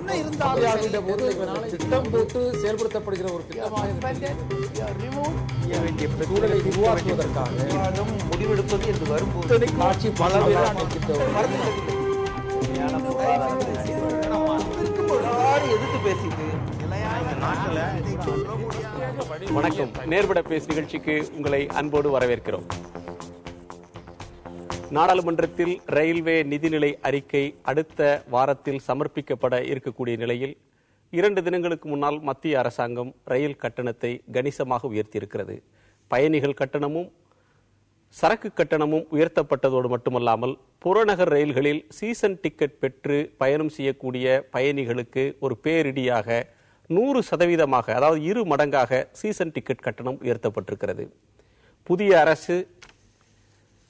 என்ன இருந்தாலும் திட்டம் போட்டு செயல்படுத்தப்படுகிற ஒரு சூழலை உருவாக்குவதற்காக முடிவெடுப்பது என்று வரும்போது ஆட்சி எதிர்த்து பேசிட்டு வணக்கம். நேர்பட பேசு நிகழ்ச்சிக்கு உங்களை அன்போடு வரவேற்கிறோம். நாடாளுமன்றத்தில் ரயில்வே நிதிநிலை அறிக்கை அடுத்த வாரத்தில் சமர்ப்பிக்கப்பட இருக்கக்கூடிய நிலையில் 2 தினங்களுக்கு முன்னால் மத்திய அரசாங்கம் ரயில் கட்டணத்தை கணிசமாக உயர்த்தியிருக்கிறது. பயணிகள் கட்டணமும் சரக்கு கட்டணமும் உயர்த்தப்பட்டதோடு மட்டுமல்லாமல் புறநகர் ரயில்களில் சீசன் டிக்கெட் பெற்று பயணம் செய்யக்கூடிய பயணிகளுக்கு ஒரு பேரிடியாக 100% அதாவது 2 மடங்காக சீசன் டிக்கெட் கட்டணம் உயர்த்தப்பட்டிருக்கிறது. புதிய அரசு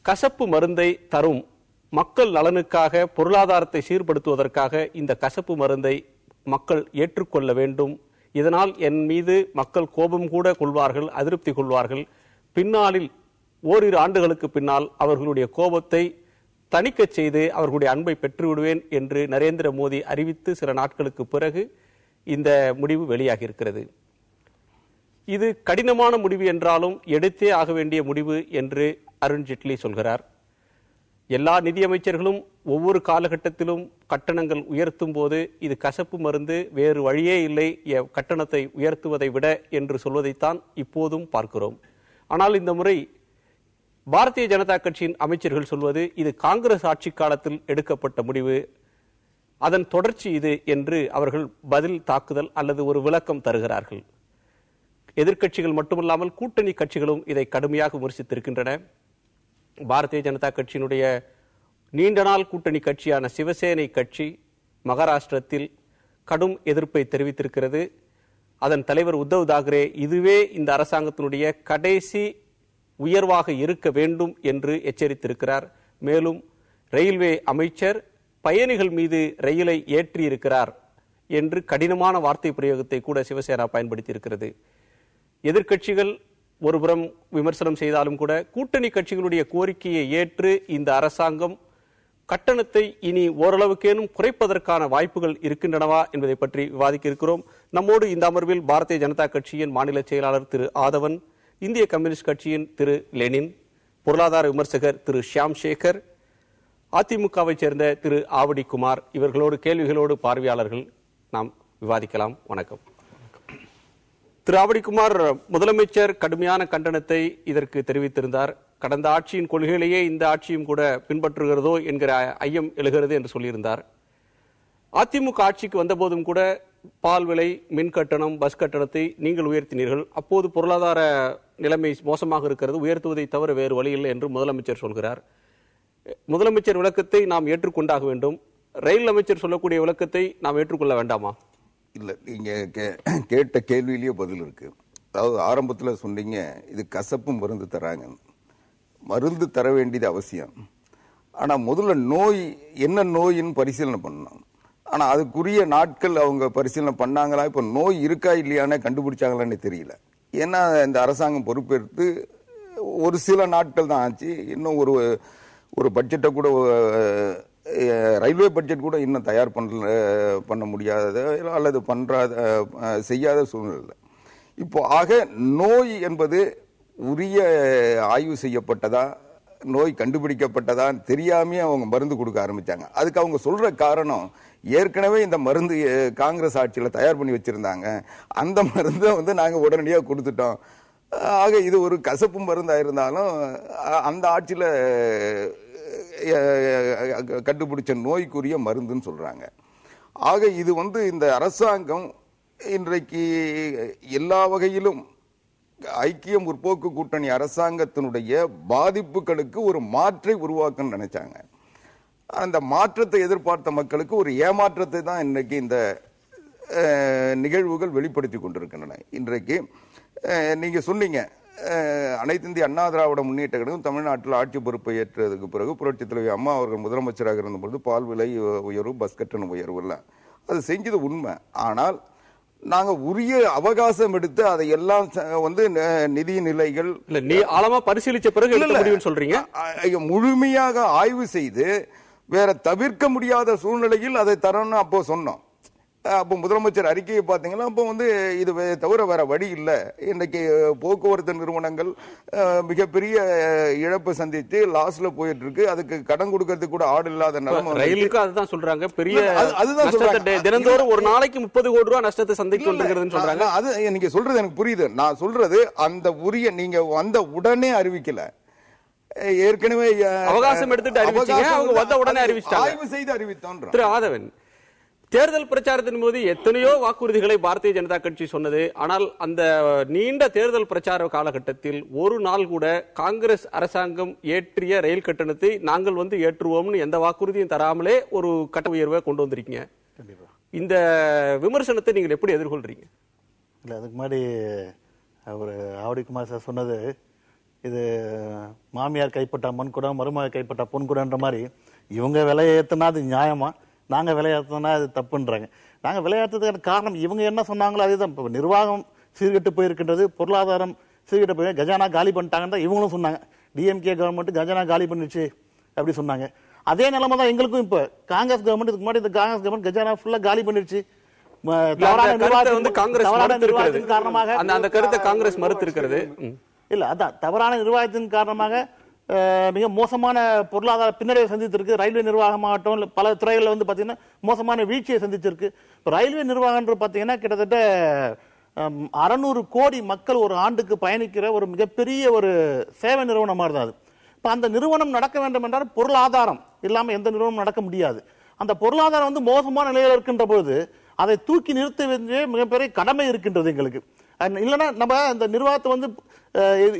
கசப்பு மருந்தை தரும் மக்கள் நலனுக்காக பொருளாதாரத்தை சீர்படுத்துவதற்காக இந்த கசப்பு மருந்தை மக்கள் ஏற்றுக்கொள்ள வேண்டும். இதனால் என் மீது மக்கள் கோபம் கூட கொள்வார்கள், அதிருப்தி கொள்வார்கள். பின்னாளில் ஓரிரு ஆண்டுகளுக்கு பின்னால் அவர்களுடைய கோபத்தை தணிக்க செய்து அவர்களுடைய அன்பை பெற்றுவிடுவேன் என்று நரேந்திர மோடி அறிவித்து சில நாட்களுக்கு பிறகு இந்த முடிவு வெளியாகி இருக்கிறது. இது கடினமான முடிவு என்றாலும் எடுத்தே ஆக வேண்டிய முடிவு என்று அருண்ஜேட்லி சொல்கிறார். எல்லா நிதியமைச்சர்களும் ஒவ்வொரு காலகட்டத்திலும் கட்டணங்கள் உயர்த்தும் போது இது கசப்பு மருந்து, வேறு வழியே இல்லை கட்டணத்தை உயர்த்துவதை விட என்று சொல்வதைத்தான் இப்போதும் பார்க்கிறோம். ஆனால் இந்த முறை பாரதிய ஜனதா கட்சியின் அமைச்சர்கள் சொல்வது இது காங்கிரஸ் ஆட்சி காலத்தில் எடுக்கப்பட்ட முடிவு, அதன் தொடர்ச்சி இது என்று அவர்கள் பதில் தாக்குதல் அல்லது ஒரு விளக்கம் தருகிறார்கள். எதிர்க்கட்சிகள் மட்டுமல்லாமல் கூட்டணி கட்சிகளும் இதை கடுமையாக விமர்சித்திருக்கின்றன. பாரதிய ஜனதா கட்சியினுடைய நீண்ட நாள் கூட்டணி கட்சியான சிவசேனை கட்சி மகாராஷ்டிரத்தில் கடும் எதிர்ப்பை தெரிவித்திருக்கிறது. அதன் தலைவர் உத்தவ் தாக்கரே இதுவே இந்த அரசாங்கத்தினுடைய கடைசி உயர்வாக இருக்க வேண்டும் என்று எச்சரித்திருக்கிறார். மேலும் ரயில்வே அமைச்சர் பயணிகள் மீது ரயிலை ஏற்றியிருக்கிறார் என்று கடினமான வார்த்தை பிரயோகத்தை கூட சிவசேனா பயன்படுத்தி இருக்கிறது. எதிர்க்கட்சிகள் ஒருபுறம் விமர்சனம் செய்தாலும் கூட கூட்டணி கட்சிகளுடைய கோரிக்கையை ஏற்று இந்த அரசாங்கம் கட்டணத்தை இனி ஓரளவுக்கேனும் குறைப்பதற்கான வாய்ப்புகள் இருக்கின்றனவா என்பதை பற்றி விவாதிக்க இருக்கிறோம். நம்மோடு இந்த அமர்வில் பாரதிய ஜனதா கட்சியின் மாநில செயலாளர் திரு ஆதவன், இந்திய கம்யூனிஸ்ட் கட்சியின் திரு லெனின், பொருளாதார விமர்சகர் திரு ஷியாம் சேகர், அதிமுகவை சேர்ந்த திரு ஆவடி குமார், இவர்களோடு கேள்விகளோடு பார்வையாளர்கள் நாம் விவாதிக்கலாம். வணக்கம். திரு ஆவடிக்குமார், முதலமைச்சர் கடுமையான கண்டனத்தை இதற்கு தெரிவித்திருந்தார். கடந்த ஆட்சியின் கொள்கையிலேயே இந்த ஆட்சியும் கூட பின்பற்றுகிறதோ என்கிற ஐயம் எழுகிறது என்று சொல்லியிருந்தார். அதிமுக ஆட்சிக்கு வந்தபோதும் கூட பால் விலை, மின் கட்டணம், பஸ் கட்டணத்தை நீங்கள் உயர்த்தினீர்கள். அப்போது பொருளாதார நிலைமை மோசமாக இருக்கிறது, உயர்த்துவதை தவிர வேறு வழி இல்லை என்று முதலமைச்சர் சொல்கிறார். முதலமைச்சர் விளக்கத்தை நாம் ஏற்றுக்கொண்டாக வேண்டும். ரயில் அமைச்சர் சொல்லக்கூடிய விளக்கத்தை நாம் ஏற்றுக்கொள்ள வேண்டாமா? இல்லை, நீங்கள் கேட்ட கேள்வியிலேயே பதில் இருக்கு. அதாவது ஆரம்பத்தில் சொன்னீங்க இது கசப்பு மருந்து தராங்க. மருந்து தர வேண்டியது அவசியம். ஆனால் முதல்ல நோய் என்ன நோயின்னு பரிசீலனை பண்ணணும். ஆனால் அதுக்குரிய நாட்கள் அவங்க பரிசீலனை பண்ணாங்களா, இப்போ நோய் இருக்கா இல்லையானே கண்டுபிடிச்சாங்களான்னு தெரியல. ஏன்னா இந்த அரசாங்கம் பொறுப்பேற்று ஒரு சில நாட்கள் தான் ஆச்சு. இன்னும் ஒரு பட்ஜெட்டை கூட, ரயில்வே பட்ஜெட் கூட இன்னும் தயார் பண்ண முடியாத அல்லது செய்யாத சூழ்நிலை. இப்போ ஆக நோய் என்பது உரிய ஆய்வு செய்யப்பட்டதா, நோய் கண்டுபிடிக்கப்பட்டதா தெரியாமே அவங்க மருந்து கொடுக்க ஆரம்பிச்சாங்க. அதுக்கு அவங்க சொல்ற காரணம், ஏற்கனவே இந்த மருந்து காங்கிரஸ் ஆட்சியில் தயார் பண்ணி வச்சிருந்தாங்க, அந்த மருந்தை நாங்கள் உடனடியாக கொடுத்துட்டோம். ஆக இது ஒரு கசப்பு மருந்தாக இருந்தாலும் அந்த ஆட்சியில் கண்டுபிடிச்ச நோய்க்குரிய மருந்துன்னு சொல்றாங்க. ஆக இது இந்த அரசாங்கம் இன்றைக்கு எல்லா வகையிலும் ஐக்கிய முற்போக்கு கூட்டணி அரசாங்கத்தினுடைய பாதிப்புகளுக்கு ஒரு மாற்றை உருவாக்க நினைச்சாங்க. அந்த மாற்றத்தை எதிர்பார்த்த மக்களுக்கு ஒரு ஏமாற்றத்தை தான் இன்றைக்கு இந்த நிகழ்வுகள் வெளிப்படுத்தி கொண்டிருக்கின்றன. இன்றைக்கு நீங்க சொன்னீங்க, அனைத்து இந்திய அண்ணா திராவிட முன்னேற்ற கழகம் தமிழ்நாட்டில் ஆட்சி பொறுப்பை ஏற்றதுக்கு பிறகு புரட்சித் தலைவி அம்மா அவர்கள் முதலமைச்சராக இருந்தபொழுது பால் விலை உயர்வு, பஸ் கட்டண உயர்வு எல்லாம் அது செஞ்சது உண்மை. ஆனால் நாங்கள் உரிய அவகாசம் எடுத்து அதை எல்லாம் நிதி நிலைகள் ஆழமா பரிசீலிச்ச பிறகு சொல்றீங்க, முழுமையாக ஆய்வு செய்து வேற தவிர்க்க முடியாத சூழ்நிலையில் அதை தரணும் அப்போ சொன்னோம். அப்போ முதலமைச்சர் அறிக்கையை பார்த்தீங்கன்னா அப்போ இது தவிர வேற வழி இல்லை. இன்றைக்கு போக்குவரத்து நிறுவனங்கள் மிகப்பெரிய இழப்பை சந்தித்து லாஸ்ல போயிட்டு இருக்கு. அதுக்கு கடன் கொடுக்கறதுக்கு கூட ஆடு இல்லாத நிலைமை. ரயிலுக்கு அதுதான் சொல்றாங்க, பெரிய அதுதான் சொல்றாங்க, தினந்தோறும் ஒரு நாளைக்கு 30 கோடி ரூபாய் நஷ்டத்தை சந்திக்க கொண்டிருக்கிறதுன்னு சொல்றாங்க. அது நீங்க சொல்றது எனக்கு புரியுது. நான் சொல்றது அந்த உரிய நீங்க வந்த உடனே அறிவிக்கல, ஏற்கனவே அவகாசம் எடுத்துட்டு அறிவிச்சீங்க, அவங்க வந்த உடனே அறிவிச்சாங்க, ஆய்வு செய்து அறிவித்தோம். திரு ஆதவன், தேர்தல் பிரச்சாரத்தின் போது எத்தனையோ வாக்குறுதிகளை பாரதிய ஜனதா கட்சி சொன்னது. ஆனால் அந்த நீண்ட தேர்தல் பிரச்சார காலகட்டத்தில் ஒரு நாள் கூட காங்கிரஸ் அரசாங்கம் ஏற்றிய ரயில் கட்டணத்தை நாங்கள் ஏற்றுவோம்னு எந்த வாக்குறுதியும் தராமலே ஒரு கட்டண உயர்வை கொண்டு வந்திருக்கீங்க. இந்த விமர்சனத்தை நீங்கள் எப்படி எதிர்கொள்றீங்க? இல்ல, அதுக்கு முன்னாடி அவர் ஆவடிக்குமார் சார் சொன்னது, இது மாமியார் கைப்பட்ட மண்குடம், மருமக கைப்பட்ட பொன்குடன்ற மாதிரி இவங்க விலையை ஏற்றினா அது நியாயமா, நாங்க விளையாடுறதுனா அது தப்புன்றாங்க. நாங்க விளையாடுறதுக்கான காரணம் இவங்க என்ன சொன்னாங்களோ அதுதான். இப்போ நிர்வாகம் சீர்கெட்டு போயிருக்கின்றது, பொருளாதாரம் சீர்கெட்டு போய் கஜானா காலி பண்ணிட்டாங்கன்னு இவங்களும் சொன்னாங்க. டிஎம்கே கவர்மெண்ட் கஜானா காலி பண்ணிச்சு அப்படி சொன்னாங்க. அதே நிலைமை தான் எங்களுக்கும். இப்போ காங்கிரஸ் கவர்மெண்ட், இதுக்கு முன்னாடி இந்த காங்கிரஸ் கவர்மெண்ட் கஜானா ஃபுல்லா காலி பண்ணிடுச்சு. காரணமாக அந்த கருத்தை காங்கிரஸ் மறுத்து இருக்கிறது. இல்ல, அதான் தவறான நிர்வாகத்தின் காரணமாக மிக மோசமான பொருளாதார பின்னடைவை சந்தித்திருக்கு. ரயில்வே நிர்வாகமாகட்டும் பல துறைகளில் பாத்தீங்கன்னா மோசமான வீழ்ச்சியை சந்திச்சிருக்கு. இப்போ ரயில்வே நிர்வாகம் பாத்தீங்கன்னா கிட்டத்தட்ட 600 கோடி மக்கள் ஒரு ஆண்டுக்கு பயணிக்கிற ஒரு மிகப்பெரிய ஒரு சேவை நிறுவனம் மாதிரி தான் அது. இப்போ அந்த நிறுவனம் நடக்க வேண்டும் என்றால் பொருளாதாரம் இல்லாம எந்த நிறுவனம் நடக்க முடியாது. அந்த பொருளாதாரம் மோசமான நிலையில் இருக்கின்ற பொழுது அதை தூக்கி நிறுத்த வேண்டிய மிகப்பெரிய கடமை இருக்கின்றது எங்களுக்கு. இல்லைன்னா நம்ம இந்த நிர்வாகத்தை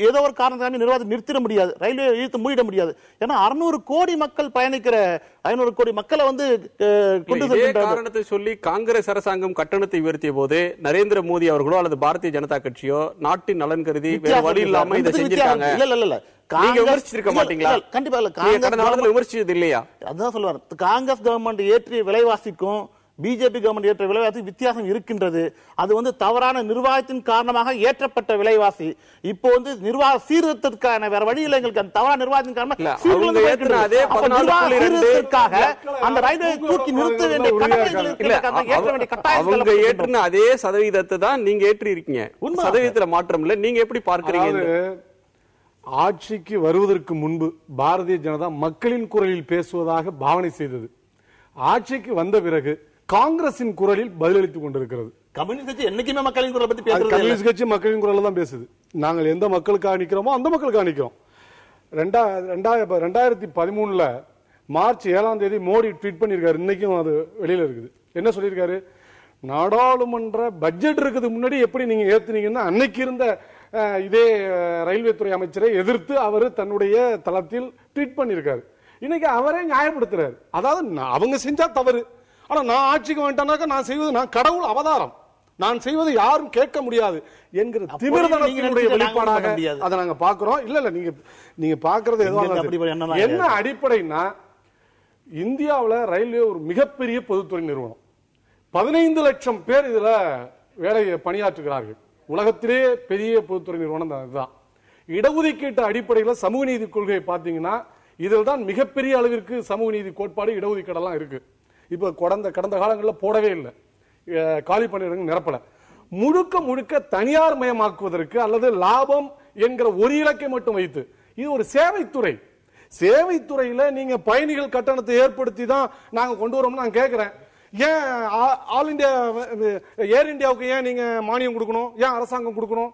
ஏதோ ஒரு காரணத்தால நிர்வாகத்தை நிறுத்திட முடியாது, ரயில்வே இழுத்து மூடிட முடியாது. ஏன்னா 600 கோடி மக்கள் பயணிக்கிற 500 கோடி மக்களை காரணத்தை சொல்லி காங்கிரஸ் அரசாங்கம் கட்டணத்தை உயர்த்திய போது நரேந்திர மோடி அவர்களோ அல்லது பாரதிய ஜனதா கட்சியோ நாட்டின் நலன் கருதி வேற வழி இல்லாம இதை செஞ்சிருக்காங்க. இல்ல நீங்க விமர்சிச்சிருக்க மாட்டீங்களா? கண்டிப்பா இல்ல, கடந்த காலத்துல விமர்சிச்சது இல்லையா? அதான் சொல்லுவார், காங்கிரஸ் கவர்மெண்ட் ஏற்றிய விலைவாசிக்கும் பிஜேபி கவர்மெண்ட் ஏற்ற விலைவாசி வித்தியாசம் இருக்கின்றது. அது தவறான நிர்வாகத்தின் காரணமாக ஏற்றப்பட்ட விலைவாசி. இப்போ நிர்வாக சீர்திருத்தத்திற்கான வேற வழி இல்லை எங்களுக்கு. அந்த தவறான நிர்வாகத்தின் காரணமாக அந்த ரயில்வே தூக்கி நிறுத்த வேண்டிய அவங்க ஏற்றின அதே சதவீதத்தை தான் நீங்க ஏற்றி இருக்கீங்க. சதவீதத்துல மாற்றம் இல்ல. நீங்க எப்படி பார்க்கிறீங்க? ஆட்சிக்கு வருவதற்கு முன்பு பாரதிய ஜனதா மக்களின் குரலில் பேசுவதாக பாவனை செய்தது. ஆட்சிக்கு வந்த பிறகு காங்கிரசின் குரலில் பதிலளித்துக் கொண்டிருக்கிறது. கம்யூனிஸ்ட் கட்சி என்னைக்குமே மக்களின் குரலை பத்தி பேசுறது. கம்யூனிஸ்ட் கட்சி மக்களின் குரல்ல தான் பேசுது. நாங்கள் எந்த மக்களுக்காக நிக்கிறோமோ அந்த மக்களுக்காக நிக்கிறோம். 2013 மார்ச் 7ஆம் தேதி மோடி ட்வீட் பண்ணிருக்காரு. இன்னைக்கும் அது வெளியில இருக்குது. என்ன சொல்லியிருக்காரு? நாடாளுமன்ற பட்ஜெட் இருக்கிறதுக்கு முன்னாடி எப்படி நீங்க ஏத்துனீங்கன்னா அன்னைக்கு இருந்த இதே ரயில்வே துறை அமைச்சரை எதிர்த்து அவர் தன்னுடைய தளத்தில் ட்வீட் பண்ணிருக்காரு. இன்னைக்கு அவரே நியாயப்படுத்துறாரு. அதாவது அவங்க செஞ்சா தவறு, ஆனா நான் ஆட்சிக்கு வந்துட்டேனாக்க நான் செய்வது, நான் கடவுள் அவதாரம், நான் செய்வது யாரும் கேட்க முடியாது என்கிற திமிர்தனத்தினுடைய வெளிப்பாடாக அதை நாங்க பாக்குறோம். இல்ல நீங்க பாக்குறது என்ன அடிப்படைன்னா, இந்தியாவில் ரயில்வே ஒரு மிகப்பெரிய பொதுத்துறை நிறுவனம். 15 லட்சம் பேர் இதுல வேலையை பணியாற்றுகிறார்கள். உலகத்திலே பெரிய பொதுத்துறை நிறுவனம் தான். இடஒதுக்கீட்டு அடிப்படையில் சமூக நீதி கொள்கையை பார்த்தீங்கன்னா இதில் தான் மிகப்பெரிய அளவிற்கு சமூக நீதி கோட்பாடு இடஒதுக்கீடெல்லாம் இருக்கு. இப்ப கடந்த காலங்களில் போடவே இல்லை, காலி பணியிடங்கள் நிரப்பல. முழுக்க தனியார் மயமாக்குவதற்கு அல்லது லாபம் என்கிற ஒரு இலக்கை மட்டும் வைத்து, இது ஒரு சேவைத்துறை. சேவைத்துறையில நீங்க பயணிகள் கட்டணத்தை ஏற்படுத்தி தான் நாங்க கொண்டு வரோம்னு நான் கேட்கிறேன். ஏன் ஆல் இந்தியா ஏர் இந்தியாவுக்கு ஏன் நீங்க மானியம் கொடுக்கணும்? ஏன் அரசாங்கம் கொடுக்கணும்?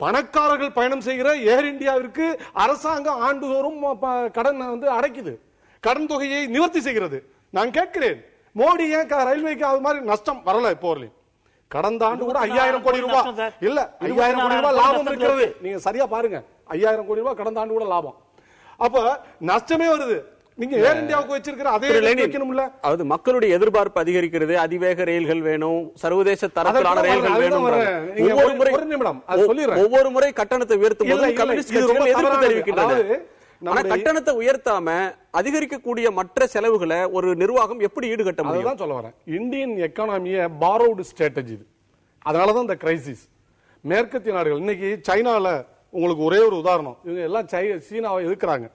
பணக்காரர்கள் பயணம் செய்கிற ஏர் இந்தியாவிற்கு அரசாங்கம் ஆண்டுதோறும் கடன் அடைக்குது, கடன் தொகையை நிவர்த்தி செய்கிறது. நான் கேட்கிறேன், மோடி ஏன் ரயில்வேக்கு அது மாதிரி நஷ்டம் வரல? இப்போ கடந்த ஆண்டு கூட 5000 கோடி ரூபாய் இல்ல 5000 கோடி ரூபாய் லாபம் இருக்கிறது. நீங்க சரியா பாருங்க, 5000 கோடி ரூபாய் கடந்த ஆண்டு கூட லாபம். அப்ப நஷ்டமே வருது. நீங்க ஏர் இந்தியாவுக்கு வச்சிருக்கிற அதே வைக்கணும்ல. அதாவது மக்களுடைய எதிர்பார்ப்பு அதிகரிக்கிறது. அதிவேக ரயில்கள் வேணும், சர்வதேச தரத்திலான ரயில்கள் வேணும். ஒவ்வொரு முறை கட்டணத்தை உயர்த்தும் போது கம்யூனிஸ்ட் கட்சிகள் எதிர்ப்பு தெரிவிக்கின்றன. ஆனா கட்டணத்தை உயர்த்தாம அதிகரிக்கக்கூடிய மற்ற செலவுகளை ஒரு நிர்வாகம் எப்படி ஈடுகட்ட முடியும்? அதுதான் சொல்ல வரேன். இந்தியன் எக்கானமியை பாரோடு ஸ்ட்ராட்டஜி. அதனாலதான் இந்த கிரைசிஸ். மேற்கத்திய நாடுகள் இன்னைக்கு சைனால உங்களுக்கு ஒரே ஒரு உதாரணம், இவங்க எல்லாம் சீனாவை எதிர்க்கிறாங்க.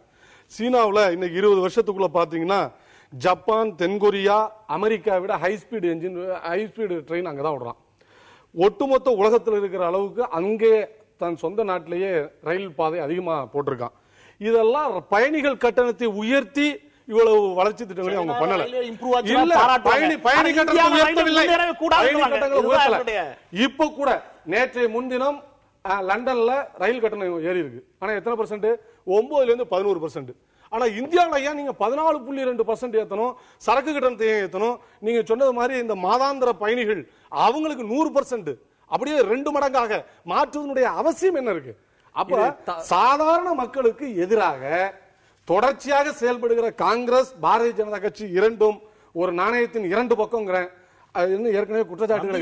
சீனாவில் இன்னைக்கு 20 வருஷத்துக்குள்ள பாத்தீங்கன்னா ஜப்பான், தென்கொரியா, அமெரிக்கா விட ஹை ஸ்பீடு ட்ரெயின் அங்கதான் விடுறான். ஒட்டுமொத்த உலகத்தில் இருக்கிற அளவுக்கு அங்கே தன் சொந்த நாட்டிலேயே ரயில் பாதை அதிகமா போட்டிருக்கான். இதெல்லாம் பயணிகள் கட்டணத்தை உயர்த்தி இவ்வளவு வளர்ச்சி திட்டங்களையும் அவங்க பண்ணல. பயணி கட்டணத்தை உயர்த்தவில்லை. இப்ப கூட நேற்றைய முன்தினம் லண்டன்ல ரயில் கட்டணம் ஏறி இருக்கு. ஆனா எத்தனை %? 9% ஆனா இந்தியாவில் ஏன் நீங்க 14.2% ஏத்தணும்? சரக்கு கட்டணத்தை ஏத்தணும்? நீங்க சொன்னது மாதிரி இந்த மாதாந்திர பயணிகள் அவங்களுக்கு 100% அப்படியே 2 மடங்காக மாற்றுவதனுடைய அவசியம் என்ன இருக்கு? அப்ப சாதாரண மக்களுக்கு எதிராக தொடர்ச்சியாக செயல்படுகிற காங்கிரஸ், பாரதிய ஜனதா கட்சி இரண்டும் ஒரு நாணயத்தின் 2 பக்கம்ங்கிறேன். ஏற்கனவே குற்றச்சாட்டுகளை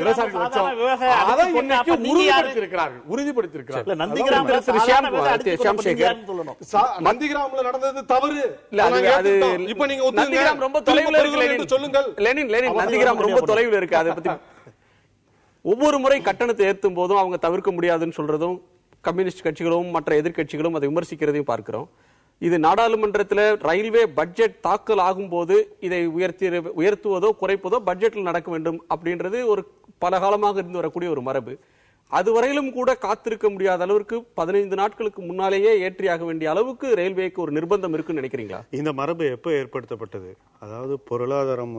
உறுதிப்படுத்தியிருக்கிறார்கள். நந்திகிராம்ல நடந்தது தவறு. இப்ப நீங்க ரொம்ப தொலைவில் இருக்கு சொல்லுங்கள். நந்திகிராம் ரொம்ப தொலைவில் இருக்கு. அதை பத்தி ஒவ்வொரு முறை கட்டணத்தை ஏற்றும் போதும் அவங்க தவிர்க்க முடியாதுன்னு சொல்றதும் கம்யூனிஸ்ட் கட்சிகளும் மற்ற எதிர்கட்சிகளும் அதை விமர்சிக்கிறதையும் பார்க்கிறோம். இது நாடாளுமன்றத்தில் ரயில்வே பட்ஜெட் தாக்கல் ஆகும் போது இதை உயர்த்துவதோ குறைப்பதோ பட்ஜெட்டில் நடக்க வேண்டும் அப்படின்றது ஒரு பல காலமாக இருந்து வரக்கூடிய ஒரு மரபு. அதுவரையிலும் கூட காத்திருக்க முடியாத அளவிற்கு 15 நாட்களுக்கு முன்னாலேயே ஏற்றியாக வேண்டிய அளவுக்கு ரயில்வேக்கு ஒரு நிர்பந்தம் இருக்குன்னு நினைக்கிறீங்களா? இந்த மரபு எப்போ ஏற்படுத்தப்பட்டது? அதாவது பொருளாதாரம்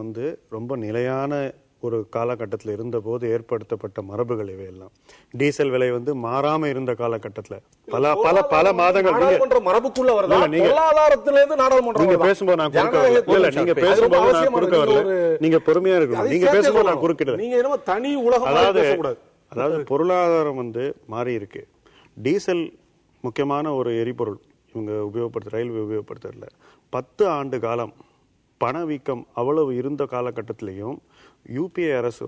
ரொம்ப நிலையான ஒரு காலகட்டத்தில் இருந்த போது ஏற்படுத்தப்பட்ட மரபுகள் இவையெல்லாம். டீசல் விலை மாறாம இருந்த காலகட்டத்தில் பல பல பல மாதங்கள் மரபுக்குள்ள வரல. நீங்க பேசும்போது நான் குறுக்க நீங்க பேசும்போது நான் குறுக்க வரல. நீங்க பொறுமையா இருக்கணும். நீங்க பேசும்போது நான் குறுக்கிடல. நீங்க தனி உலகம். அதாவது பொருளாதாரம் மாறி இருக்கு. டீசல் முக்கியமான ஒரு எரிபொருள் இவங்க ரயில்வே உபயோகப்படுத்துறதுல 10 ஆண்டு காலம் பணவீக்கம் அவ்வளவு இருந்த காலகட்டத்திலையும் யூபிஏ அரசு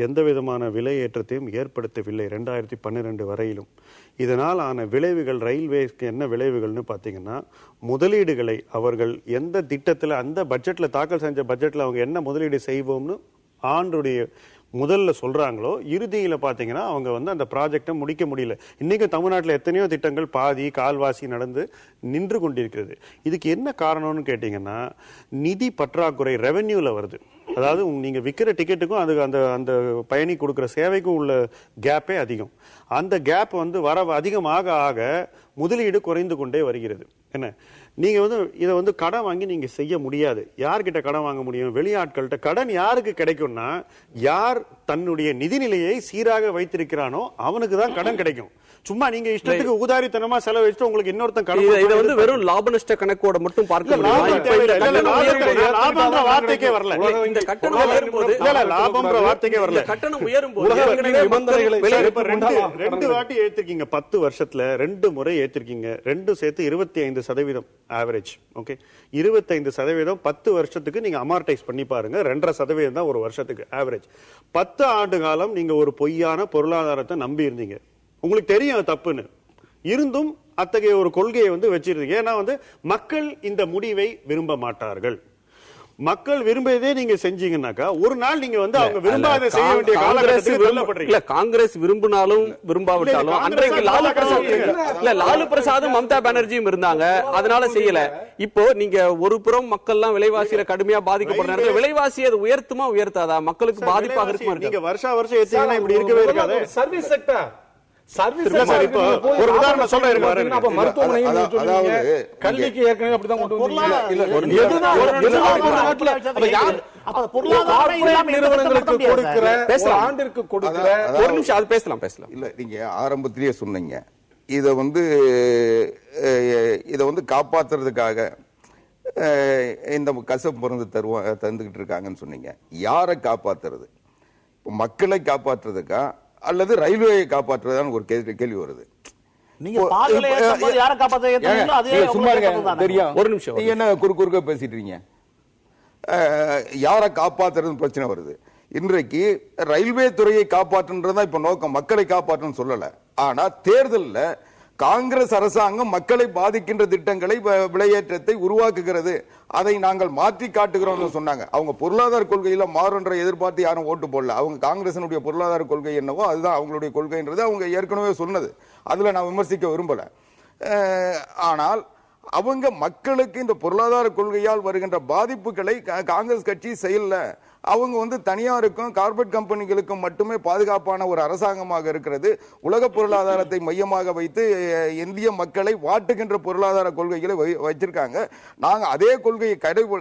எந்த விதமான விலை ஏற்றத்தையும் ஏற்படுத்தவில்லை 2012 வரையிலும். இதனால் ஆன விளைவுகள் ரயில்வேக்கு என்ன விளைவுகள்னு பார்த்தீங்கன்னா, முதலீடுகளை அவர்கள் எந்த திட்டத்தில் அந்த பட்ஜெட்டில் தாக்கல் செஞ்ச பட்ஜெட்டில் அவங்க என்ன முதலீடு செய்வோம்னு ஆண்டுடைய முதல்ல சொல்றாங்களோ இறுதியில பாத்தீங்கன்னா அவங்க அந்த ப்ராஜெக்டை முடிக்க முடியல. இன்னைக்கு தமிழ்நாட்டில் எத்தனையோ திட்டங்கள் பாதி கால்வாசி நடந்து நின்று கொண்டிருக்கிறது. இதுக்கு என்ன காரணம்னு கேட்டீங்கன்னா, நிதி பற்றாக்குறை ரெவென்யூல வருது. அதாவது நீங்க விற்கிற டிக்கெட்டுக்கும் அது அந்த அந்த பயணி கொடுக்கிற சேவைக்கும் உள்ள கேப்பே அதிகம். அந்த கேப் வர அதிகமாக ஆக முதலீடு குறைந்து கொண்டே வருகிறது. என்ன நீங்க இதை கடன் வாங்கி நீங்க செய்ய முடியாது. யார்கிட்ட கடன் வாங்க முடியும்? வெளியாட்கள்கிட்ட. கடன் யாருக்கு கிடைக்கும்னா, யார் தன்னுடைய நிதிநிலையை சீராக வைத்திருக்கிறானோ அவனுக்கு தான் கடன் கிடைக்கும். சும்மா நீங்க இஷ்டத்துக்கு உதாரித்தனமா செலவழிச்சு உங்களுக்கு இன்னொருத்தன் கடன் வெறும் லாப நஷ்ட கணக்கோட மட்டும் பார்க்க வார்த்தைக்கே வரல. இந்த லாபம்ன்ற வார்த்தைக்கே வரல. கட்டணம் உயரும் போது 2 வாட்டி ஏத்திருக்கீங்க. 10 வருஷத்துல 2 முறை ஏத்திருக்கீங்க. 2 சேர்த்து 25% ஆவரேஜ். ஓகே, 25% 10 வருஷத்துக்கு நீங்க அமார்டைஸ் பண்ணி பாருங்க. 2.5% தான் ஒரு வருஷத்துக்கு ஆவரேஜ். 10 ஆண்டு காலம் நீங்க ஒரு பொய்யான பொருளாதாரத்தை நம்பி இருந்தீங்க. உங்களுக்கு தெரியும் தப்புன்னு இருந்தும் அத்தகைய ஒரு கொள்கையை வச்சிருந்தீங்க. ஏன்னா மக்கள் இந்த முடிவை விரும்ப மாட்டார்கள். மக்கள் விரும்பியதே நீங்க செஞ்சீங்கன்னாக்கா ஒரு நாள் நீங்க அவங்க விரும்பாத செய்ய வேண்டிய காலகட்டத்தில் காங்கிரஸ் விரும்பினாலும் விரும்பாவிட்டாலும் அன்றைக்கு லாலு பிரசாதும் மம்தா பானர்ஜியும் இருந்தாங்க, அதனால செய்யல. இப்போ நீங்க ஒரு புறம் மக்கள் எல்லாம் விலைவாசியில கடுமையா பாதிக்கப்படுற நேரத்தில் விலைவாசி அது உயர்த்துமா உயர்த்தாதா? மக்களுக்கு பாதிப்பாக இருக்குமா? நீங்க வருஷம் ஏத்தீங்கன்னா இப்படி இருக்கவே இருக்காது. சர்வீஸ் செக்டர் ஒரு உதாரணம் சொல்றேன். கல்விக்கு ஏற்கனவே அப்படிதான் கொண்டு ஆண்டிற்கு கொடுக்கிற ஒரு நிமிஷம் அது பேசலாம். இல்ல, நீங்க ஆரம்பத்திலேயே சொன்னீங்க இத காப்பாத்துறதுக்காக இந்த கசப்பு மருந்து தந்துகிட்டு இருக்காங்கன்னு சொன்னீங்க. யாரை காப்பாத்துறது? மக்களை காப்பாற்றுறதுக்கா அல்லது ரயில்வேயை காப்பாற்றுறதான்னு ஒரு கேள்வி வருது. ஒரு நிமிஷம், என்ன குறுக்க பேசிட்டு இருக்கீங்க? யாரை காப்பாற்றுறதுன்னு பிரச்சனை வருது. இன்றைக்கு ரயில்வே துறையை காப்பாற்றுன்றதா இப்ப நோக்கம், மக்களை காப்பாற்றுன்னு சொல்லல. ஆனா தேர்தலில் காங்கிரஸ் அரசாங்கம் மக்களை பாதிக்கின்ற திட்டங்களை விலையேற்றத்தை உருவாக்குகிறது, அதை நாங்கள் மாற்றி காட்டுகிறோம் சொன்னாங்க. அவங்க பொருளாதார கொள்கையில மாறுன்ற எதிர்பார்த்து யாரும் ஓட்டு போடல. அவங்க காங்கிரசினுடைய பொருளாதார கொள்கை என்னவோ அதுதான் அவங்களுடைய கொள்கைன்றது அவங்க ஏற்கனவே சொன்னது. அதுல நான் விமர்சிக்க விரும்பல. ஆனால் அவங்க மக்களுக்கு இந்த பொருளாதார கொள்கையால் வருகின்ற பாதிப்புகளை காங்கிரஸ் கட்சி செய்யல. அவங்க வந்து தனியாருக்கும் கார்பரேட் கம்பெனிகளுக்கும் மட்டுமே பாதுகாப்பான ஒரு அரசாங்கமாக இருக்கிறது. உலக பொருளாதாரத்தை மையமாக வைத்து இந்திய மக்களை வாட்டுகின்ற பொருளாதார கொள்கைகளை வச்சிருக்காங்க. நாங்க அதே கொள்கையை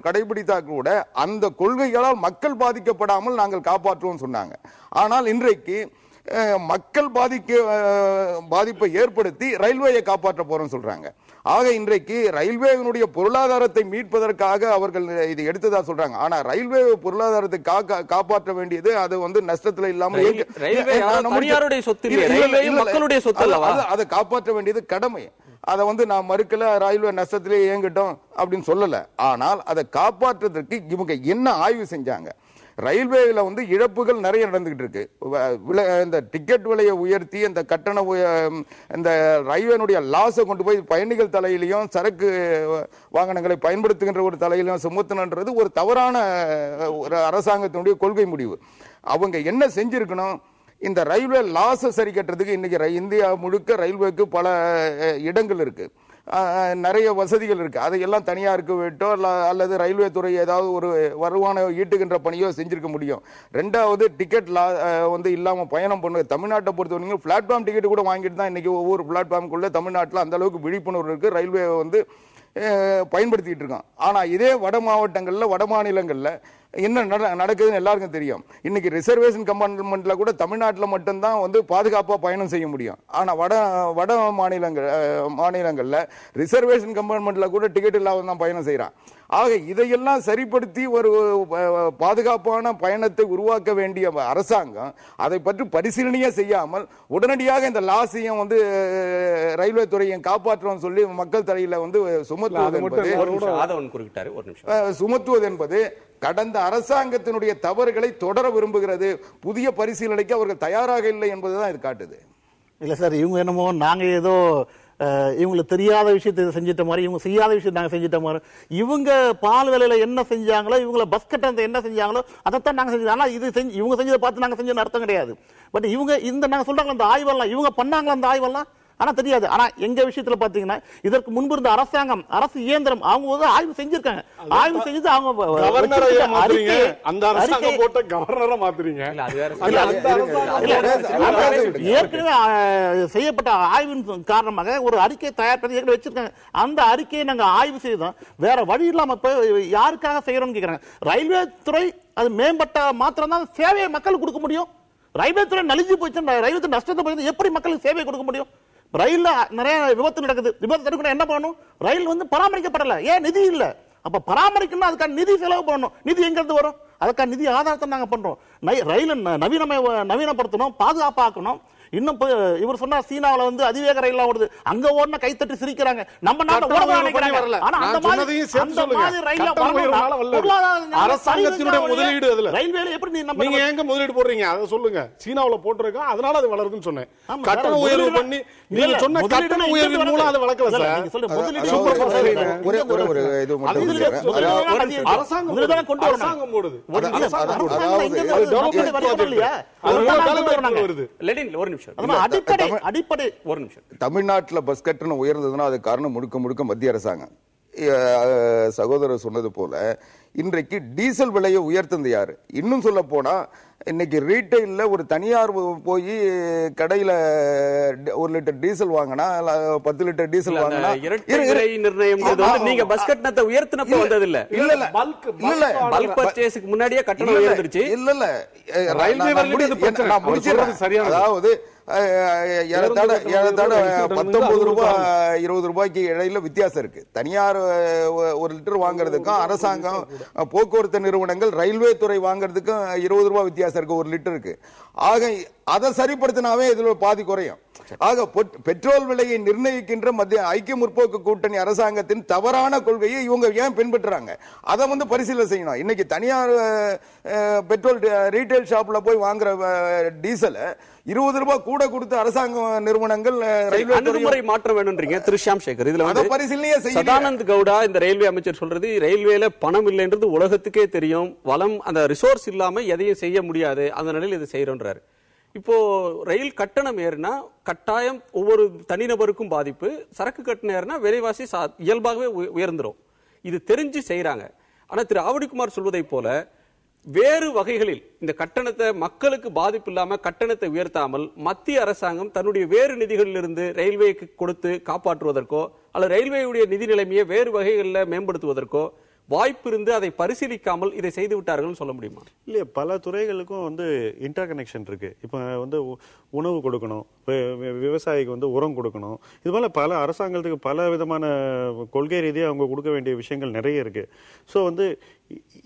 கடைபிடித்தா கூட அந்த கொள்கைகளால் மக்கள் பாதிக்கப்படாமல் நாங்கள் காப்பாற்றுவோம் சொன்னாங்க. ஆனால் இன்றைக்கு மக்கள் பாதிப்பை ஏற்படுத்தி ரயில்வேயை காப்பாற்ற போறோம் சொல்றாங்க. ஆக இன்றைக்கு ரயில்வேனுடைய பொருளாதாரத்தை மீட்பதற்காக அவர்கள் இது எடுத்ததா சொல்றாங்க. ஆனா ரயில்வே பொருளாதாரத்தை காப்பாற்ற வேண்டியது அது வந்து நஷ்டத்துல இல்லாம அதை காப்பாற்ற வேண்டியது கடமை. அதை வந்து நான் மறுக்கல, ரயில்வே நஷ்டத்திலே இயங்கட்டும் அப்படின்னு சொல்லல. ஆனால் அதை காப்பாற்றுவதற்கு இவங்க என்ன ஆய்வு செஞ்சாங்க? ரயில்வேல வந்து இழப்புகள் நிறைய நடந்துகிட்டு இருக்கு. இந்த டிக்கெட் விலையை உயர்த்தி அந்த கட்டண இந்த ரயில்வேனுடைய லாஸை கொண்டு போய் பயணிகள் தலையிலையும் சரக்கு வாகனங்களை பயன்படுத்துகின்ற ஒரு தலையிலையும் சுமத்தணுன்றது ஒரு தவறான ஒரு அரசாங்கத்தினுடைய கொள்கை முடிவு. அவங்க என்ன செஞ்சிருக்கணும்? இந்த ரயில்வே லாஸை சரி கட்டுறதுக்கு இன்னைக்கு இந்தியா முழுக்க ரயில்வேக்கு பல இடங்கள் இருக்கு, நிறைய வசதிகள் இருக்கு. அதையெல்லாம் தனியாருக்கு விட்டோ அல்லது ரயில்வே துறை ஏதாவது ஒரு வருமானம் ஈட்டுகின்ற பணியோ செஞ்சிருக்க முடியும். ரெண்டாவது டிக்கெட் வந்து இல்லாம பயணம் பண்ண தமிழ்நாட்டை பொறுத்தவரைக்கும் பிளாட்ஃபார்ம் டிக்கெட் கூட வாங்கிட்டு தான் இன்னைக்கு ஒவ்வொரு பிளாட்ஃபார்முக்குள்ள தமிழ்நாட்டில் அந்த அளவுக்கு விழிப்புணர்வு இருக்கு, ரயில்வே வந்து பயன்படுத்திட்டு இருக்கோம். ஆனா இதே வட மாவட்டங்கள்ல வட மாநிலங்கள்ல என்ன நடக்குதுன்னு எல்லாருக்கும் தெரியும். இன்னைக்கு ரிசர்வேஷன் கம்பார்ட்மெண்ட்ல கூட தமிழ்நாட்டில் மட்டும்தான் வந்து பாதுகாப்பா பயணம் செய்ய முடியும். ஆனா வட மாநிலங்கள்ல ரிசர்வேஷன் கம்பார்ட்மெண்ட்ல கூட டிக்கெட் இல்லாம தான் பயணம் செய்யறான். ஆக இதையெல்லாம் சரிப்படுத்தி ஒரு பாதுகாப்பான பயணத்தை உருவாக்க வேண்டிய அரசாங்கம் அதை பற்றி பரிசீலனையே செய்யாமல் உடனடியாக இந்த லாஸையும் வந்து ரயில்வே துறையை காப்பாற்றுவோம் சொல்லி மக்கள் தலையில வந்து சுமத்துவது என்பது கடந்த அரசாங்கத்தினுடைய தவறுகளை தொடர விரும்புகிறது. புதிய பரிசீலனைக்கு அவர்கள் தயாராக இல்லை என்பதுதான் இது காட்டுது. இல்ல சார், இவங்க என்னமோ நாங்க ஏதோ இவங்களுக்கு தெரியாத விஷயத்தை செஞ்சிட்ட மாதிரி, இவங்க செய்யாத விஷயத்தை நாங்க செஞ்சிட்ட மாதிரி, இவங்க பால் விலையில என்ன செஞ்சாங்களோ, இவங்க பஸ் கட்டணத்தை என்ன செஞ்சாங்களோ அதைத்தான் நாங்க செஞ்சோம். ஆனா இது இவங்க செஞ்சதை பார்த்து நாங்க செஞ்சோம்னு அர்த்தம் கிடையாது. பட் இவங்க இந்த நாங்க சொல்றாங்களா அந்த ஆய்வெல்லாம் இவங்க பண்ணாங்களா அந்த ஆய்வெல்லாம் ஆனா தெரியாது. ஆனா எங்க விஷயத்துல பாத்தீங்கன்னா இதற்கு முன்பு இருந்த அரசாங்கம் அரசு இயந்திரம் அவங்க ஆய்வு செஞ்சிருக்காங்க. ஆய்வு செஞ்சு அவங்க ஏற்கனவே செய்யப்பட்ட ஆய்வின் காரணமாக ஒரு அறிக்கை தயார் பண்ணி வச்சிருக்காங்க. அந்த அறிக்கையை நாங்க ஆய்வு செய்தோம். வேற வழி இல்லாம யாருக்காக செய்யறோம்னு கேக்குறாங்க. ரயில்வே துறை அது மேம்பட்ட மாத்திரம் தான் சேவையை மக்களுக்கு கொடுக்க முடியும். ரயில்வே துறை நலிஞ்சு போச்சு, ரயில்வே துறை நஷ்டத்தை போய் எப்படி மக்களுக்கு சேவை கொடுக்க முடியும்? ரயில்ல நிறைய விபத்து நடக்குது. விபத்து தடுக்கணும் என்ன பண்ணணும்? ரயில் வந்து பராமரிக்கப்படல, ஏன் நிதி இல்ல. அப்ப பராமரிக்கணும், அதுக்கான நிதி செலவு பண்ணணும். நிதி எங்க இருந்து வரும்? அதுக்கான நிதி ஆதாரத்தை நாங்க பண்றோம். ரயில் நவீனப்படுத்தணும், பாதுகாப்பாக்கணும். இன்னும் இவர் சொன்னா சீனாவுல வந்து அதிவேக ரயில் ஓடுது, அங்க ஓடுன கைத்தட்டி சிரிக்கிறாங்க. நம்ம நாட்டுல அரசாங்கத்தினுடைய முதலீடு அதுல ரயில்வேல எப்படி நீங்க எங்க முதலீடு போடுறீங்க அதை சொல்லுங்க. சீனாவுல போட்டிருக்கா, அதனால அது வளருதுன்னு சொன்னேன். கட்டண உயர்வு பண்ணி நீங்க சொன்ன கட்டண உயர்வு மூலம் அது வளர்க்கல சார். அரசாங்கம் போடுது. தமிழ்நாட்டில் பஸ் கட்டணம் உயர்ந்ததுன்னா அது காரணம் முழுக்க மத்திய அரசாங்கம். சகோதரர் சொன்னது போல இன்றைக்கு டீசல் விலையை உயர்த்தது யாரு? இன்னும் சொல்ல போனா இன்னைக்கு ரீட்டைல்ல ஒரு தனியார் போய் கடையில 1 லிட்டர் டீசல் வாங்கினா 10 லிட்டர் டீசல் வாங்கினா நீங்க பஸ் கட்டணத்தை உயர்த்தினப்ப வந்தது இல்ல. இல்ல பல்க் பர்ச்சேஸ்க்கு முன்னாடியே கட்டணம் உயர்ந்துருச்சு. இல்ல ரயில்வே நான் முடிச்சிடுறேன். சரியான அதாவது ஏறத்தாழ 19 ரூபாய் 20 ரூபாய்க்கு இடையில வித்தியாசம் இருக்கு. தனியார் 1 லிட்டர் வாங்குறதுக்கும் அரசாங்கம் போக்குவரத்து நிறுவனங்கள் ரயில்வே துறை வாங்குறதுக்கும் 20 ரூபாய் வித்தியாசம் இருக்கு 1 லிட்டருக்கு. ஆக அதை சரிப்படுத்தினாவே இதுல பாதி குறையும். ஆக பெட்ரோல் விலையை நிர்ணயிக்கின்ற மத்திய ஐக்கிய முற்போக்கு கூட்டணி அரசாங்கத்தின் தவறான கொள்கையை இவங்க ஏன் பின்பற்றுறாங்க? அதை வந்து பரிசீலனை செய்யணும். இன்னைக்கு தனியார் பெட்ரோல் ரீட்டைல் ஷாப்ல போய் வாங்குற டீசல் 20 ரூபாய் கூட கொடுத்து அரசாங்க நிறுவனங்கள் அணுகுமுறை மாற்ற வேணும்ன்றீங்க திரு ஷியாம் சேகர். இதுல வந்து பரிசீலனையே செய்ய சதானந்த் கவுடா இந்த ரயில்வே அமைச்சர் சொல்றது ரயில்வேல பணம் இல்லைன்றது உலகத்துக்கே தெரியும். வளம் அந்த ரிசோர்ஸ் இல்லாம எதையும் செய்ய முடியாது, அந்த நிலையில் இது செய்யறோன்றாரு. இப்போ ரயில் கட்டணம் ஏறினா கட்டாயம் ஒவ்வொரு தனிநபருக்கும் பாதிப்பு, சரக்கு கட்டணம் ஏறினா விலைவாசி இயல்பாகவே உயர்ந்துரும். இது தெரிஞ்சு செய்யறாங்க. ஆனா திரு ஆவடிக்குமார் சொல்வதை போல வேறு வகைகளில் இந்த கட்டணத்தை மக்களுக்கு பாதிப்பு இல்லாம கட்டணத்தை உயர்த்தாமல் மத்திய அரசாங்கம் தன்னுடைய வேறு நிதிகளிலிருந்து ரயில்வேக்கு கொடுத்து காப்பாற்றுவதற்கோ அல்லது ரயில்வேயுடைய நிதி நிலைமையை வேறு வகைகளில் மேம்படுத்துவதற்கோ வாய்ப்பு இருந்து அதை பரிசீலிக்காமல் இதை செய்து விட்டார்கள் சொல்ல முடியுமா? இல்லையா, பல துறைகளுக்கும் இன்டர் கனெக்ஷன் இருக்கு. இப்போ உணவு கொடுக்கணும், விவசாயிக்கு உரம் கொடுக்கணும், இது போல பல அரசாங்கத்துக்கு பல விதமான கொள்கை ரீதியாக அவங்க கொடுக்க வேண்டிய விஷயங்கள் நிறைய இருக்கு. ஸோ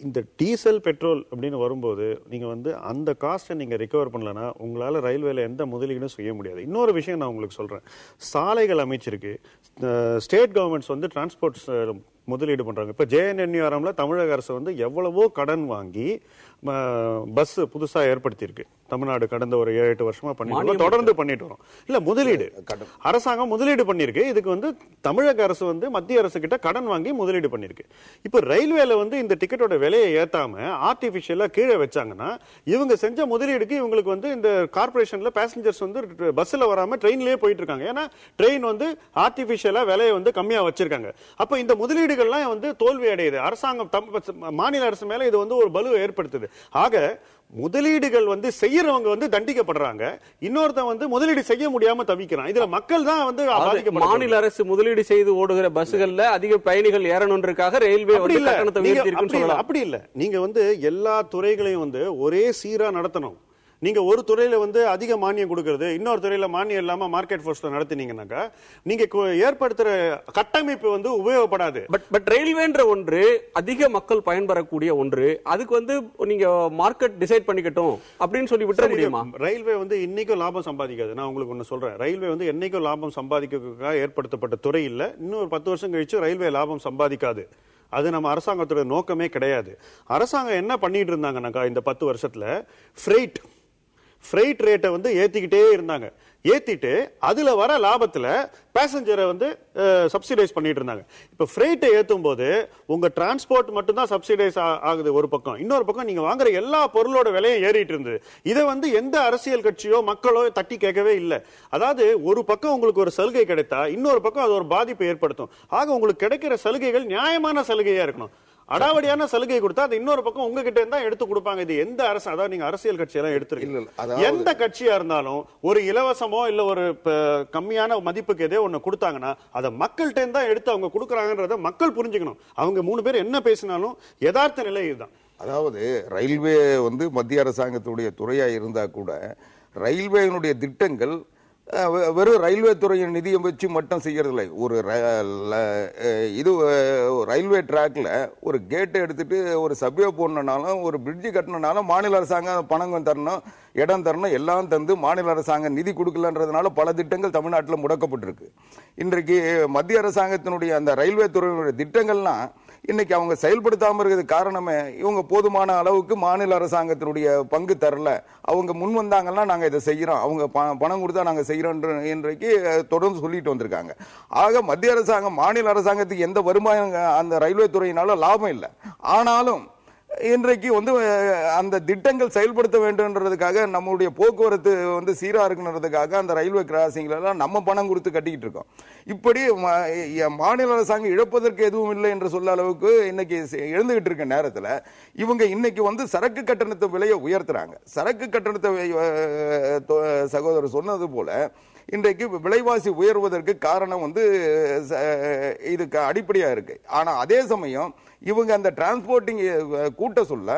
இந்த டீசல் பெட்ரோல் அப்படின்னு வரும்போது நீங்க அந்த காஸ்ட்டை நீங்க ரிகவர் பண்ணலன்னா உங்களால ரயில்வேல எந்த முதலீடும் செய்ய முடியாது. இன்னொரு விஷயம் நான் உங்களுக்கு சொல்றேன், சாலைகள் அமைச்சிருக்கு, ஸ்டேட் கவர்மெண்ட்ஸ் டிரான்ஸ்போர்ட் முதலீடு பண்றாங்க. இப்ப JNNURMல தமிழக அரசு எவ்வளவோ கடன் வாங்கி பஸ் புதுசா ஏற்படுத்தியிருக்கு. தமிழ்நாடு கடந்த ஒரு 7-8 வருஷமா பண்ணிட்டு தொடர்ந்து பண்ணிட்டு வரோம். இல்ல முதலீடு அரசாங்கம் முதலீடு பண்ணிருக்கு. இதுக்கு தமிழக அரசு மத்திய அரசு கிட்ட கடன் வாங்கி முதலீடு பண்ணிருக்கு. இப்ப ரயில்வேல இந்த டிக்கெட்டோட விலையை ஏத்தாம ஆர்டிபிஷியலா கீழே வச்சாங்கன்னா இவங்க செஞ்ச முதலீடுக்கு இவங்களுக்கு இந்த கார்பரேஷன்ல பேசஞ்சர்ஸ் பஸ்ல வராம ட்ரெயின்லயே போயிட்டு இருக்காங்க. ஏன்னா ட்ரெயின் ஆர்டிபிஷியலா விலையை கம்மியா வச்சிருக்காங்க. அப்ப இந்த முதலீடுகள்லாம் தோல்வி அடையுது. அரசாங்கம் மாநில அரசு மேல இது ஒரு பலுவை ஏற்படுத்துது. ஆக முதலீடுகள் செய்யறவங்க தண்டிக்கப்படுறாங்க, இன்னொருத்தன் முதலீடு செய்ய முடியாம தவிக்கிறான். இதுல மக்கள் தான் மாநில அரசு முதலீடு செய்து ஓடுகிற பஸ்கள்ல அதிக பயணிகள் ஏறணும்ன்றதுக்காக ரயில்வே கட்டணத்தை உயர்த்தியிருக்குன்னு சொல்லலாம். அப்படி இல்ல, நீங்க எல்லா துறைகளையும் ஒரே சீரா நடத்தணும். நீங்க ஒரு துறையில அதிக மானியம் கொடுக்கிறது, இன்னொரு துறையில மானியம் இல்லாம மார்க்கெட் ஃபோர்ஸ்ல நடத்தினீங்கன்னாக்கா நீங்க ஏற்படுத்துற கட்டமைப்பு உபயோகப்படாது. பட் ரயில்வேன்ற ஒன்று அதிக மக்கள் பயன்பெறக்கூடிய ஒன்று, அதுக்கு நீங்க மார்க்கெட் டிசைட் பண்ணிக்கட்டும் அப்படின்னு சொல்லி விட்டுற முடியுமா? ரயில்வே இன்னைக்கும் லாபம் சம்பாதிக்காது. நான் உங்களுக்கு ஒண்ணு சொல்றேன், ரயில்வே என்னைக்கும் லாபம் சம்பாதிக்கிறதுக்காக ஏற்படுத்தப்பட்ட துறை இல்ல. இன்னும் ஒரு 10 வருஷம் கழிச்சு ரயில்வே லாபம் சம்பாதிக்காது. அது நம்ம அரசாங்கத்தோட நோக்கமே கிடையாது. அரசாங்கம் என்ன பண்ணிட்டு இருந்தாங்கன்னாக்கா இந்த 10 வருஷத்துல ஃப்ரைட் ரேட்டை ஏத்திக்கிட்டே இருந்தாங்க. ஏத்திட்டு அதுல வர லாபத்துல பேசஞ்சரை சப்சிடைஸ் பண்ணிட்டு இருந்தாங்க. இப்ப ஃப்ரைட்டை ஏத்தும் போது உங்க டிரான்ஸ்போர்ட் மட்டும் தான் சப்சிடைஸ் ஆகுது ஒரு பக்கம், இன்னொரு பக்கம் நீங்க வாங்குற எல்லா பொருளோட விலையும் ஏறிட்டு இருந்தது. இதை எந்த அரசியல் கட்சியோ மக்களோ தட்டி கேட்கவே இல்லை. அதாவது ஒரு பக்கம் உங்களுக்கு ஒரு சலுகை கிடைத்தா இன்னொரு பக்கம் அது ஒரு பாதிப்பை ஏற்படுத்தும். ஆக உங்களுக்கு கிடைக்கிற சலுகைகள் நியாயமான சலுகையா இருக்கணும். அடாவடியான சலுகை கொடுத்தா அது இன்னொரு பக்கம் உங்ககிட்ட இருந்தா எடுத்து கொடுப்பாங்க. இது எந்த அரசு, அதாவது நீங்க அரசியல் கட்சியெல்லாம் எடுத்துருக்கீங்க, எந்த கட்சியா இருந்தாலும் ஒரு இலவசமோ இல்ல ஒரு கம்மியான மதிப்புக்கு எதோ ஒண்ணு கொடுத்தாங்கன்னா அதை மக்கள்கிட்ட இருந்தா எடுத்து அவங்க கொடுக்குறாங்கன்றத மக்கள் புரிஞ்சுக்கணும். அவங்க 3 பேர் என்ன பேசினாலும் யதார்த்த நிலை இதுதான். அதாவது ரயில்வே மத்திய அரசாங்கத்துடைய துறையா இருந்தா கூட ரயில்வேனுடைய திட்டங்கள் வெறும் ரயில்வே துறையின் நிதியை வச்சு மட்டும் செய்யறதில்லை. ஒரு ரயில்வே டிராக்ல ஒரு கேட்டை எடுத்துட்டு ஒரு சப்வே போடணும்னாலும் ஒரு பிரிட்ஜு கட்டணும்னாலும் மாநில அரசாங்கம் பணம் தரணும், இடம் தரணும், எல்லாம் தந்து மாநில அரசாங்கம் நிதி கொடுக்கலன்றதுனால பல திட்டங்கள் தமிழ்நாட்டில் முடக்கப்பட்டிருக்கு. இன்றைக்கு மத்திய அரசாங்கத்தினுடைய அந்த ரயில்வே துறையினுடைய திட்டங்கள்லாம் இன்னைக்கு அவங்க செயல்படுத்தாம இருக்கிறது காரணமே இவங்க போதுமான அளவுக்கு மாநில அரசாங்கத்தினுடைய பங்கு தரல. அவங்க முன் வந்தாங்கன்னா நாங்க இதை செய்யறோம், அவங்க பணம் கொடுத்தா நாங்க செய்யறோம் இன்றைக்கு தொடர்ந்து சொல்லிட்டு வந்திருக்காங்க. ஆக மத்திய அரசாங்கம் மாநில அரசாங்கத்துக்கு எந்த வருமானம் அந்த ரயில்வே துறையினால லாபம் இல்லை. ஆனாலும் இன்றைக்கு அந்த திட்டங்கள் செயல்படுத்த வேண்டும்ன்றதுக்காக நம்மளுடைய போக்குவரத்து சீரா இருக்குன்றதுக்காக அந்த ரயில்வே கிராசிங்ல எல்லாம் நம்ம பணம் கொடுத்து கட்டிக்கிட்டு இருக்கோம். இப்படி மாநில அரசாங்கம் இழப்பதற்கு எதுவும் இல்லை என்று சொல்ல அளவுக்கு இன்னைக்கு எழுந்துகிட்டு இருக்க நேரத்தில் இவங்க இன்னைக்கு சரக்கு கட்டணத்தை விலையை உயர்த்துறாங்க. சரக்கு கட்டணத்தை சகோதரர் சொன்னது போல இன்றைக்கு விலைவாசி உயர்வதற்கு காரணம் இதுக்கு அடிப்படையா இருக்கு. ஆனா அதே சமயம் இவங்க அந்த டிரான்ஸ்போர்ட்டிங் கூட்ட சொல்ல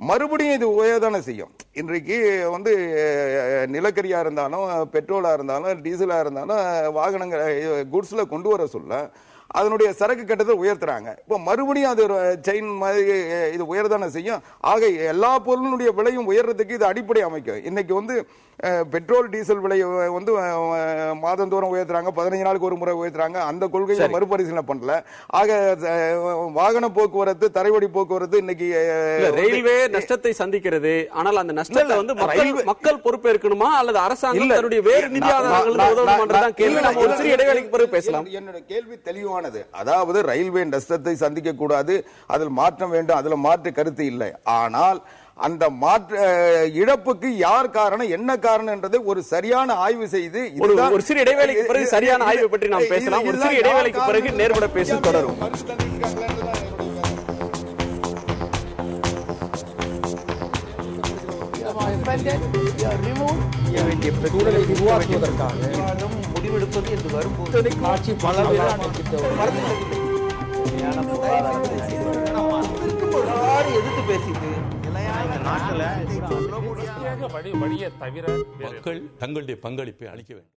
மறுபடியும் இது உயர்தானே செய்யும். இன்றைக்கு நிலக்கரியா இருந்தாலும் பெட்ரோலா இருந்தாலும் டீசலா இருந்தாலும் வாகனங்கள் குட்ஸ்ல கொண்டு வர சொல்ல அதனுடைய சரக்கு கட்டத்தை உயர்த்துறாங்க. இப்போ மறுபடியும் அது செயின் மாதிரி இது உயர்தானே செய்யும். ஆக எல்லா பொருளுடைய விலையும் உயர்றதுக்கு இது அடிப்படை அமைக்கும். இன்னைக்கு பெட்ரோல் டீசல் விலையை மாதந்தோறும் உயர்த்துறாங்க, 15 நாளுக்கு ஒரு முறை உயர்த்துறாங்க. அந்த கொள்கையை மறுபரிசீலனை பண்ணல. ஆக வாகன போக்குவரத்து, தரைவழி போக்குவரத்து இன்னைக்கு ரயில்வே நஷ்டத்தை சந்திக்கிறது. ஆனால் அந்த நஷ்டத்தை மக்கள் பொறுப்பேற்கணுமா அல்லது அரசாங்கம் தன்னுடைய வேறு நிதி ஆதாரங்கள் கேள்வி. நம்ம ஒரு சிறிய இடைவேளைக்கு பிறகு பேசலாம். என்னோட கேள்வி தெளிவானது. அதாவது ரயில்வே நஷ்டத்தை சந்திக்க கூடாது, அதில் மாற்றம் வேண்டும், அதில் மாற்று கருத்து இல்லை. ஆனால் அந்த மாற்ற இழப்புக்கு யார் காரணம், என்ன காரணம் என்றதை ஒரு சரியான ஆய்வு செய்து ஒரு சிறு இடைவேளைக்கு பிறகு சரியான ஆய்வை பற்றி நாம் பேசலாம். ஒரு சிறு இடைவேளைக்கு பிறகு நேர்பட பேசி தொடரும். சூழலை உருவாக்குவதற்காக முடிவெடுப்பது என்று வரும்போது ஆட்சி பலவீனமான எதிர்த்து பேசிட்டு வழியை தவிர மக்கள் தங்களுடைய பங்களிப்பை அளிக்க வேண்டும்.